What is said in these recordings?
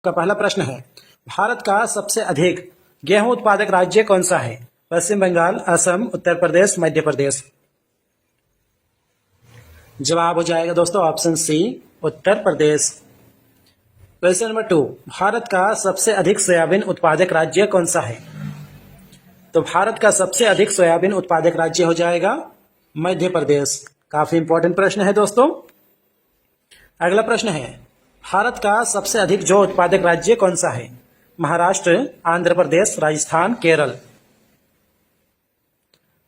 का पहला प्रश्न है, भारत का सबसे अधिक गेहूं उत्पादक राज्य कौन सा है? पश्चिम बंगाल, असम, उत्तर प्रदेश, मध्य प्रदेश। जवाब हो जाएगा दोस्तों option C, Uttar Pradesh. Question number 2, Bharat का सबसे अधिक सोयाबीन उत्पादक राज्य कौन सा है? तो भारत का सबसे अधिक सोयाबीन उत्पादक राज्य हो जाएगा मध्य प्रदेश। काफी इंपॉर्टेंट प्रश्न है दोस्तों। अगला प्रश्न है, भारत का सबसे अधिक जौ उत्पादक राज्य कौन सा है? महाराष्ट्र, आंध्र प्रदेश, राजस्थान, केरल।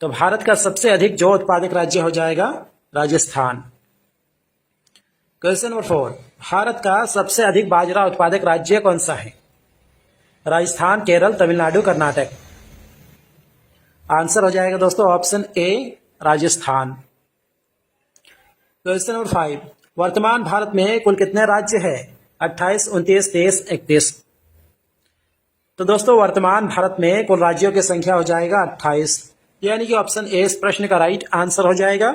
तो भारत का सबसे अधिक जौ उत्पादक राज्य हो जाएगा राजस्थान। क्वेश्चन नंबर 4, भारत का सबसे अधिक बाजरा उत्पादक राज्य कौन सा है? राजस्थान, केरल, तमिलनाडु, कर्नाटक। आंसर हो जाएगा दोस्तों option A, Rajasthan. Question number 5, वर्तमान भारत में कुल कितने राज्य है? 28, 29, 23, 31। तो दोस्तों वर्तमान भारत में कुल राज्यों की संख्या हो जाएगा 28, यानी कि ऑप्शन ए इस प्रश्न का राइट आंसर हो जाएगा।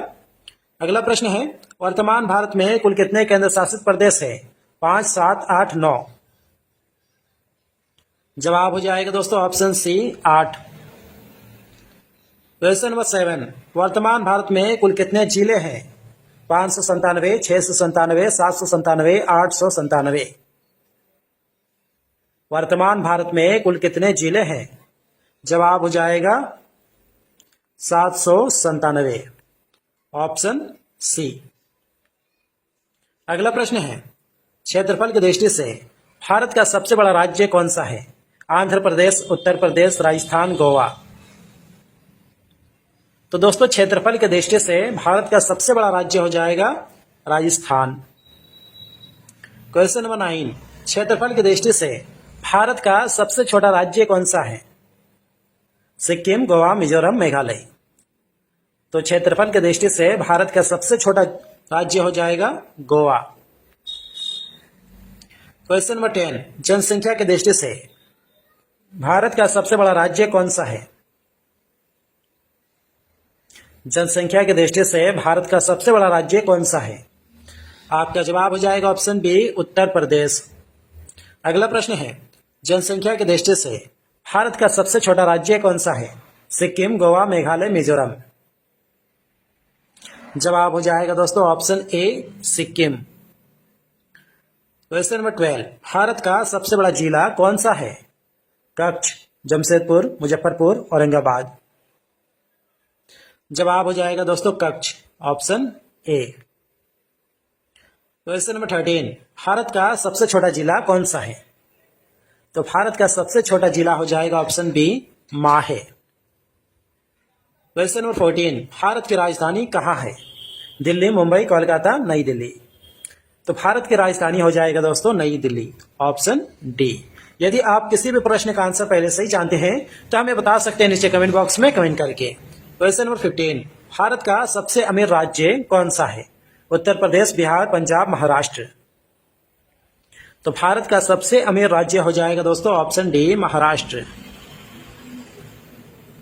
अगला प्रश्न है, वर्तमान भारत में कुल कितने केंद्र शासित प्रदेश है? 5, 7, 8, 9। जवाब हो जाएगा दोस्तों ऑप्शन सी, 8। क्वेश्चन नंबर 7, वर्तमान भारत में कुल कितने जिले हैं? 597, 697, 797, 897। वर्तमान भारत में कुल कितने जिले हैं? जवाब हो जाएगा 797, ऑप्शन सी। अगला प्रश्न है, क्षेत्रफल की दृष्टि से भारत का सबसे बड़ा राज्य कौन सा है? आंध्र प्रदेश, उत्तर प्रदेश, राजस्थान, गोवा। तो दोस्तों क्षेत्रफल की दृष्टि से भारत का सबसे बड़ा राज्य हो जाएगा राजस्थान। क्वेश्चन नंबर 9, क्षेत्रफल की दृष्टि से भारत का सबसे छोटा राज्य कौन सा है? सिक्किम, गोवा, मिजोरम, मेघालय। तो क्षेत्रफल की दृष्टि से भारत का सबसे छोटा राज्य हो जाएगा गोवा। क्वेश्चन नंबर 10, जनसंख्या की दृष्टि से भारत का सबसे बड़ा राज्य कौन सा है? जनसंख्या की दृष्टि से भारत का सबसे बड़ा राज्य कौन सा है? आपका जवाब हो जाएगा ऑप्शन बी, उत्तर प्रदेश। अगला प्रश्न है, जनसंख्या की दृष्टि से भारत का सबसे छोटा राज्य कौन सा है? सिक्किम, गोवा, मेघालय, मिजोरम। जवाब हो जाएगा दोस्तों option A, Sikkim. Question number 12, Bharat का सबसे बड़ा जिला कौन सा है? कच्छ, जमशेदपुर, मुजफ्फरपुर, औरंगाबाद। जवाब हो जाएगा दोस्तों Kutch, option A. Question number 13, Bharat का सबसे छोटा जिला कौन सा है? तो भारत का सबसे छोटा जिला हो जाएगा ऑप्शन बी, माहे। क्वेश्चन नंबर 14, भारत की राजधानी कहाँ है? दिल्ली, मुंबई, कोलकाता, नई दिल्ली। तो भारत की राजधानी हो जाएगा दोस्तों नई दिल्ली, ऑप्शन डी। यदि आप किसी भी प्रश्न का आंसर पहले से ही जानते हैं तो हमें बता सकते हैं नीचे कमेंट बॉक्स में कमेंट करके। क्वेश्चन नंबर 15, भारत का सबसे अमीर राज्य कौन सा है? उत्तर प्रदेश, बिहार, पंजाब, महाराष्ट्र। तो भारत का सबसे अमीर राज्य हो जाएगा दोस्तों option D, Maharashtra.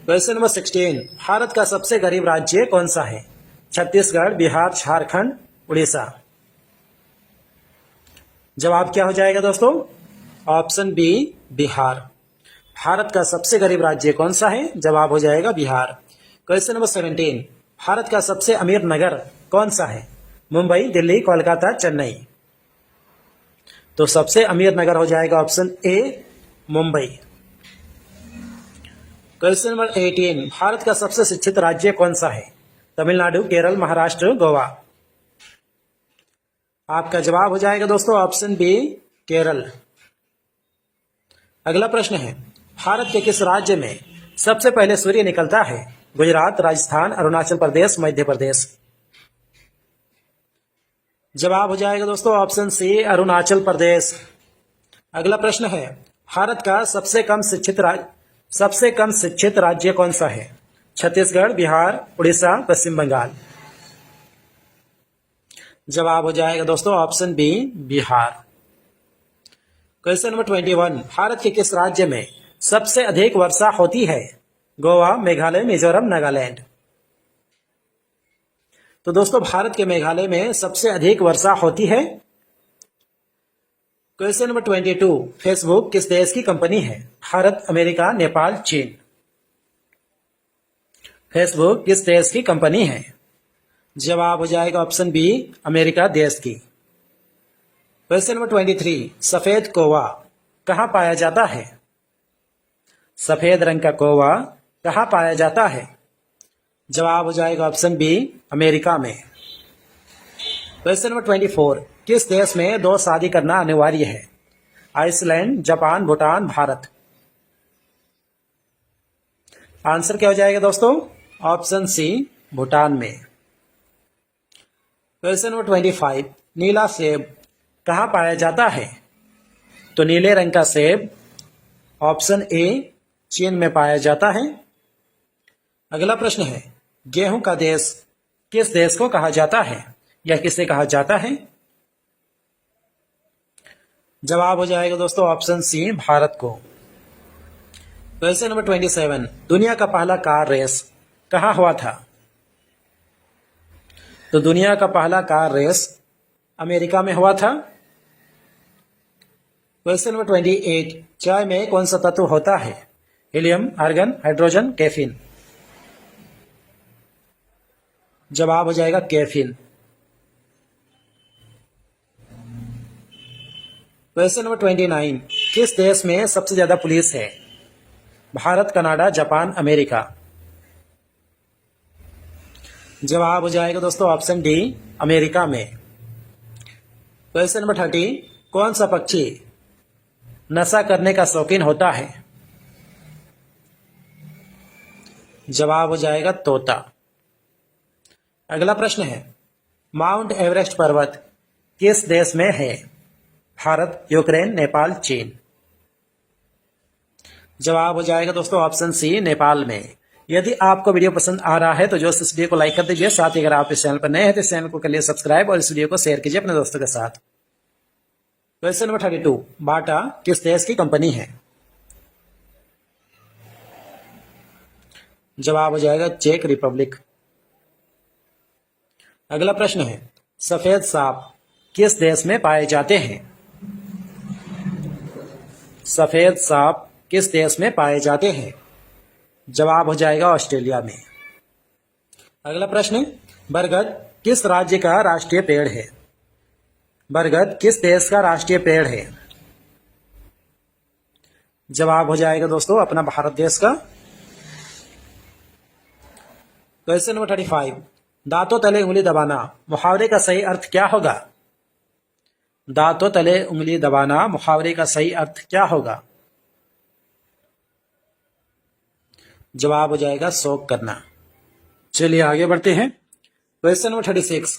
Question number 16, Bharat का सबसे गरीब राज्य कौन सा है? छत्तीसगढ़, बिहार, झारखंड, उड़ीसा। जवाब क्या हो जाएगा दोस्तों? Option B, Bihar. भारत का सबसे गरीब राज्य कौन सा है? जवाब हो जाएगा बिहार। क्वेश्चन नंबर 17, भारत का सबसे अमीर नगर कौन सा है? मुंबई, दिल्ली, कोलकाता, चेन्नई। तो सबसे अमीर नगर हो जाएगा option A, Mumbai. Question number 18, Bharat का सबसे शिक्षित राज्य कौन सा है? तमिलनाडु, केरल, महाराष्ट्र, गोवा। आपका जवाब हो जाएगा दोस्तों ऑप्शन बी, केरल। अगला प्रश्न है, भारत के किस राज्य में सबसे पहले सूर्य निकलता है? गुजरात, राजस्थान, अरुणाचल प्रदेश, मध्य प्रदेश। जवाब हो जाएगा दोस्तों ऑप्शन सी, अरुणाचल प्रदेश। अगला प्रश्न है, भारत का सबसे कम शिक्षित राज्य कौन सा है? छत्तीसगढ़, बिहार, उड़ीसा, पश्चिम बंगाल। जवाब हो जाएगा दोस्तों option B, Bihar. Question number 21, Bharat के किस राज्य में सबसे अधिक वर्षा होती है? गोवा, मेघालय, मिजोरम, नागालैंड। तो दोस्तों भारत के मेघालय में सबसे अधिक वर्षा होती है। क्वेश्चन नंबर 22, फेसबुक किस देश की कंपनी है? भारत, अमेरिका, नेपाल, चीन। फेसबुक किस देश की कंपनी है? जवाब हो जाएगा ऑप्शन बी, अमेरिका देश की। क्वेश्चन नंबर 23, सफेद कौवा कहाँ पाया जाता है? सफेद रंग का कौवा कहाँ पाया जाता है? जवाब हो जाएगा ऑप्शन बी, अमेरिका में। क्वेश्चन नंबर 24, किस देश में 2 शादी करना अनिवार्य है? Iceland, Japan, Bhutan, Bharat. Answer क्या हो जाएगा दोस्तों? ऑप्शन सी, भूटान में। क्वेश्चन नंबर 25, नीला सेब कहाँ पाया जाता है? तो नीले रंग का सेब ऑप्शन ए, चीन में पाया जाता है। अगला प्रश्न है, गेहूं का देश किस देश को कहा जाता है या किसे कहा जाता है? जवाब हो जाएगा दोस्तों ऑप्शन सी, भारत को। क्वेश्चन नंबर 27, दुनिया का पहला कार रेस कहाँ हुआ था? तो दुनिया का पहला कार रेस अमेरिका में हुआ था। क्वेश्चन नंबर 28, चाय में कौन सा तत्व होता है? Helium, argon, hydrogen, caffeine. जवाब हो जाएगा कैफीन। क्वेश्चन नंबर 29, किस देश में सबसे ज्यादा पुलिस है? Bharat, Canada, Japan, America. जवाब हो जाएगा दोस्तों ऑप्शन डी, अमेरिका में। क्वेश्चन नंबर 30, कौन सा पक्षी नशा करने का शौकीन होता है? जवाब हो जाएगा तोता। अगला प्रश्न है, माउंट एवरेस्ट पर्वत किस देश में है? भारत, यूक्रेन, नेपाल, चीन। जवाब हो जाएगा दोस्तों ऑप्शन सी, नेपाल में। यदि आपको वीडियो पसंद आ रहा है तो जो इस वीडियो को लाइक कर दीजिए। साथ ही अगर आप इस चैनल पर नए हैं तो इस चैनल को कर लिए सब्सक्राइब और इस वीडियो को शेयर कीजिए अपने दोस्तों के साथ। क्वेश्चन नंबर 32, बाटा किस देश की कंपनी है? जवाब हो जाएगा चेक रिपब्लिक। अगला प्रश्न है, सफेद सांप किस देश में पाए जाते हैं? सफेद सांप किस देश में पाए जाते हैं? जवाब हो जाएगा ऑस्ट्रेलिया में। अगला प्रश्न, बरगद किस राज्य का राष्ट्रीय पेड़ है? बरगद किस देश का राष्ट्रीय पेड़ है? जवाब हो जाएगा दोस्तों अपना भारत देश का। क्वेश्चन नंबर 35, दांतों तले उंगली दबाना मुहावरे का सही अर्थ क्या होगा? दांतों तले उंगली दबाना मुहावरे का सही अर्थ क्या होगा? जवाब हो जाएगा शोक करना। चलिए आगे बढ़ते हैं। क्वेश्चन नंबर 36,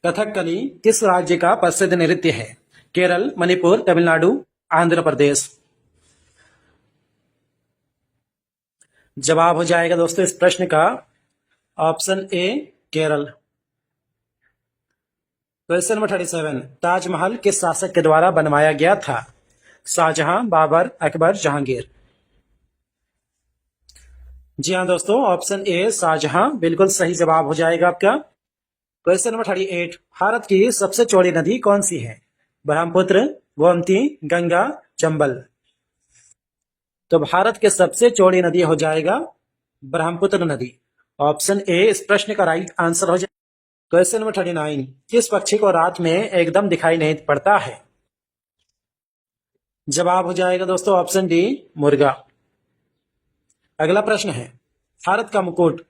कथकली किस राज्य का प्रसिद्ध नृत्य है? केरल, मणिपुर, तमिलनाडु, आंध्र प्रदेश। जवाब हो जाएगा दोस्तों इस प्रश्न का option A, Kerala. Question number 37, Taj Mahal किस शासक के द्वारा बनवाया गया था? शाहजहां, बाबर, अकबर, जहांगीर। जी हाँ दोस्तों, ऑप्शन ए, शाहजहां बिल्कुल सही जवाब हो जाएगा आपका। क्वेश्चन नंबर 38, भारत की सबसे चौड़ी नदी कौन सी है? ब्रह्मपुत्र, गोमती, गंगा, चंबल। तो भारत की सबसे चौड़ी नदी हो जाएगा ब्रह्मपुत्र नदी। ऑप्शन ए इस प्रश्न का राइट आंसर हो जाएगा। क्वेश्चन नंबर 39, किस पक्षी को रात में एकदम दिखाई नहीं पड़ता है? जवाब हो जाएगा दोस्तों ऑप्शन डी, मुर्गा। अगला प्रश्न है, भारत का मुकुट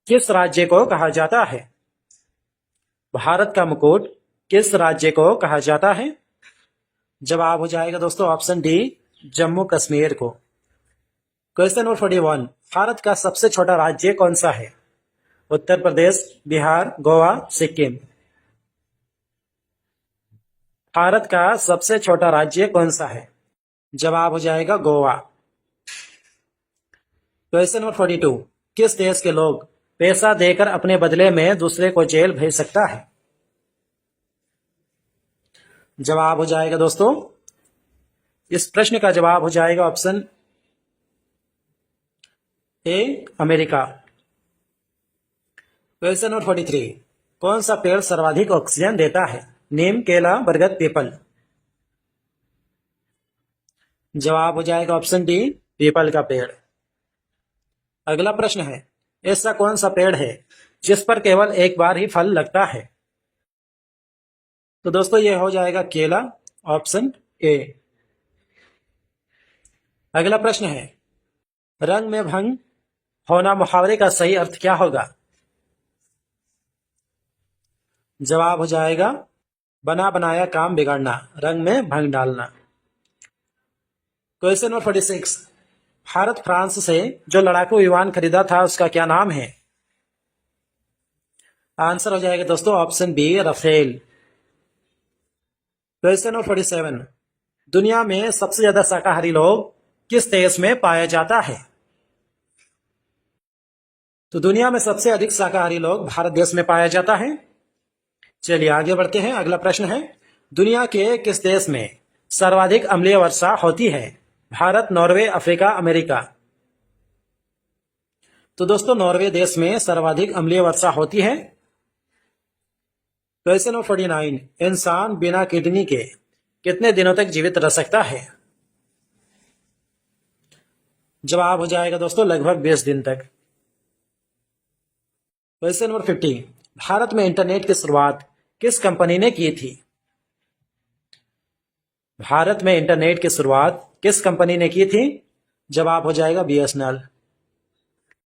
किस राज्य को कहा जाता है? भारत का मुकुट किस राज्य को कहा जाता है? जवाब हो जाएगा दोस्तों ऑप्शन डी, जम्मू कश्मीर को। क्वेश्चन नंबर 41, भारत का सबसे छोटा राज्य कौन सा है? उत्तर प्रदेश, बिहार, गोवा, सिक्किम। भारत का सबसे छोटा राज्य कौन सा है? जवाब हो जाएगा गोवा। क्वेश्चन नंबर 42, किस देश के लोग पैसा देकर अपने बदले में दूसरे को जेल भेज सकता है? जवाब हो जाएगा दोस्तों इस प्रश्न का जवाब हो जाएगा option A, America. Question number 43, कौन सा पेड़ सर्वाधिक ऑक्सीजन देता है? नीम, केला, बरगद, पीपल। जवाब हो जाएगा ऑप्शन डी, पीपल का पेड़। अगला प्रश्न है, ऐसा कौन सा पेड़ है जिस पर केवल एक बार ही फल लगता है? तो दोस्तों ये हो जाएगा केला, ऑप्शन ए। अगला प्रश्न है, रंग में भंग होना मुहावरे का सही अर्थ क्या होगा? जवाब हो जाएगा बना बनाया काम बिगाड़ना, रंग में भंग डालना। क्वेश्चन नंबर 46, भारत फ्रांस से जो लड़ाकू विमान खरीदा था उसका क्या नाम है? आंसर हो जाएगा दोस्तों option B, Rafale. Question number 47, दुनिया में सबसे ज्यादा शाकाहारी लोग किस देश में पाया जाता है? तो दुनिया में सबसे अधिक शाकाहारी लोग भारत देश में पाया जाता है। चलिए आगे बढ़ते हैं। अगला प्रश्न है, दुनिया के किस देश में सर्वाधिक अम्लीय वर्षा होती है? Bharat, Norway, Africa, America. तो दोस्तों नॉर्वे देश में सर्वाधिक अम्लीय वर्षा होती है। क्वेश्चन नंबर 49, इंसान बिना किडनी के कितने दिनों तक जीवित रह सकता है? जवाब हो जाएगा दोस्तों लगभग 20 दिन तक। क्वेश्चन नंबर 50, भारत में इंटरनेट की शुरुआत किस कंपनी ने की थी? भारत में इंटरनेट की शुरुआत किस कंपनी ने की थी? जवाब हो जाएगा बीएसएनएल।